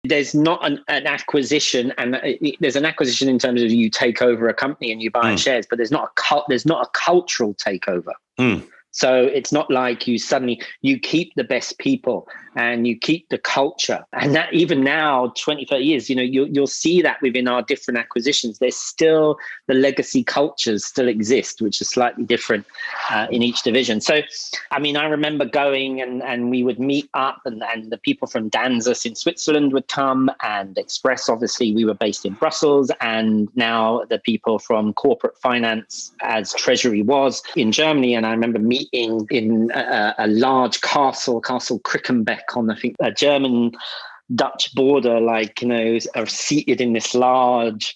There's not an acquisition, and there's an acquisition in terms of you take over a company and you buy shares, but there's not a cultural takeover. So it's not like you keep the best people and you keep the culture. And that even now, 20, 30 years, you'll see that within our different acquisitions, there's still the legacy cultures still exist, which is slightly different in each division. So, I remember going and we would meet up and the people from Danzas in Switzerland would come, and Express, obviously, we were based in Brussels. And now the people from corporate finance, as Treasury was in Germany. And I remember meeting in a large castle Krickenbeck on, I think, a German-Dutch border, are seated in this large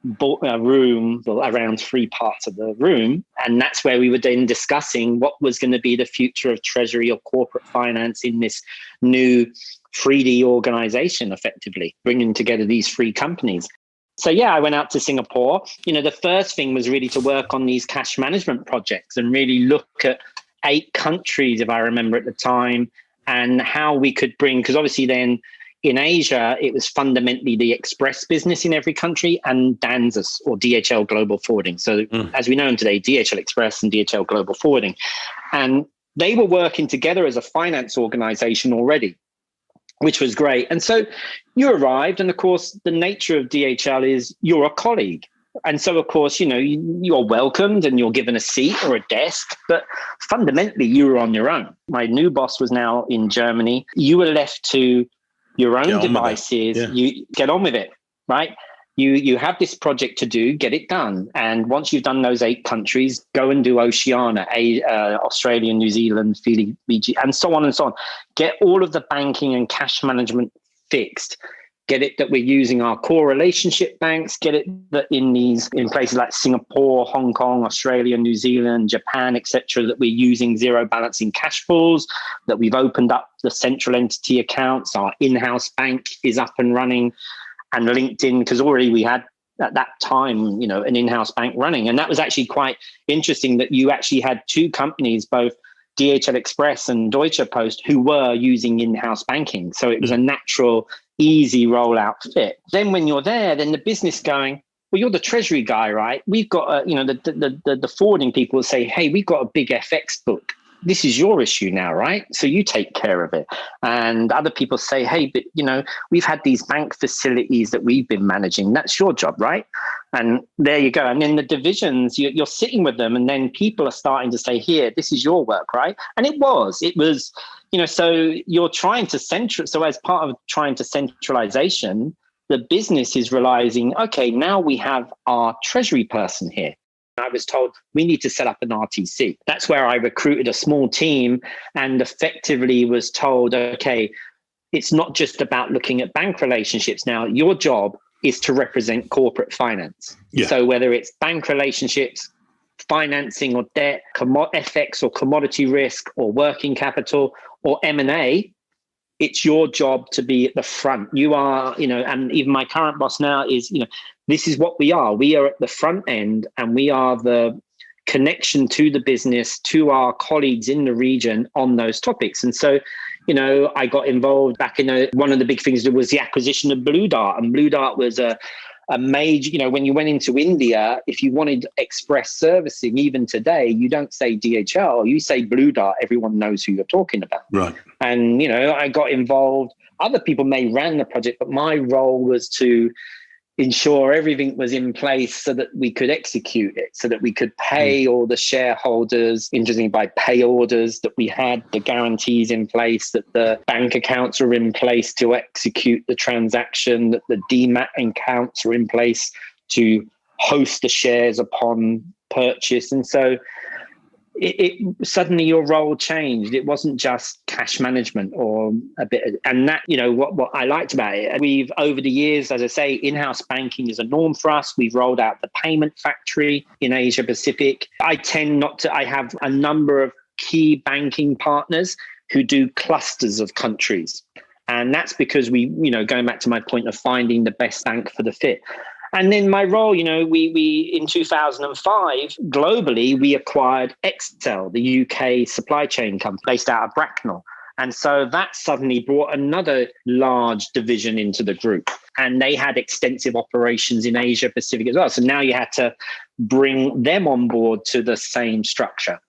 room, around 3 parts of the room. And that's where we were then discussing what was going to be the future of Treasury or corporate finance in this new 3D organization, effectively, bringing together these 3 companies. So, I went out to Singapore. The first thing was really to work on these cash management projects and really look at 8 countries, if I remember at the time, and how we could bring, because obviously then in Asia, it was fundamentally the Express business in every country and Danzas or DHL Global Forwarding. So as we know them today, DHL Express and DHL Global Forwarding. And they were working together as a finance organization already, which was great. And so you arrived, and of course, the nature of DHL is you're a colleague. And so, of course, you're welcomed and you're given a seat or a desk, but fundamentally you were on your own. My new boss was now in Germany. You were left to your own devices. You get on with it, right? You have this project to do, get it done. And once you've done those 8 countries, go and do Oceania, Australia, New Zealand, Fiji, and so on and so on. Get all of the banking and cash management fixed. Get it that we're using our core relationship banks, get it that in places like Singapore, Hong Kong, Australia, New Zealand, Japan, etc., that we're using zero balancing cash pools, that we've opened up the central entity accounts, our in-house bank is up and running and linked in, because already we had at that time, an in-house bank running. And that was actually quite interesting that you actually had 2 companies, both DHL Express and Deutsche Post, who were using in-house banking. So it was a natural, easy rollout fit. Then when you're there, then the business going, well, you're the treasury guy, right? We've got, the forwarding people will say, hey, we've got a big FX book. This is your issue now, right? So you take care of it. And other people say, hey, but, we've had these bank facilities that we've been managing. That's your job, right? And there you go. And in the divisions, you're sitting with them, and then people are starting to say, here, this is your work, right? And it was, so you're trying to so as part of trying to centralization, the business is realizing, okay, now we have our treasury person here. I was told we need to set up an RTC. That's where I recruited a small team and effectively was told, okay, it's not just about looking at bank relationships. Now, your job is to represent corporate finance. Yeah. So whether it's bank relationships, financing or debt, FX or commodity risk or working capital or M&A, it's your job to be at the front. You are, and even my current boss now is, this is what we are. We are at the front end, and we are the connection to the business, to our colleagues in the region on those topics. And so, I got involved back in one of the big things was the acquisition of Blue Dart. And Blue Dart was a major, when you went into India, if you wanted express servicing, even today, you don't say DHL, you say Blue Dart, everyone knows who you're talking about. Right. And, I got involved. Other people may ran the project, but my role was to ensure everything was in place so that we could execute it, so that we could pay all the shareholders, interestingly, by pay orders, that we had the guarantees in place, that the bank accounts were in place to execute the transaction, that the DMAT accounts were in place to host the shares upon purchase. And so it suddenly your role changed. It wasn't just cash management or a bit, and that, what I liked about it, we've over the years, as I say, in-house banking is a norm for us. We've rolled out the payment factory in Asia Pacific. I have a number of key banking partners who do clusters of countries. And that's because we, going back to my point of finding the best bank for the fit. And then my role, we in 2005, globally, we acquired Excel, the UK supply chain company based out of Bracknell. And so that suddenly brought another large division into the group. And they had extensive operations in Asia Pacific as well. So now you had to bring them on board to the same structure.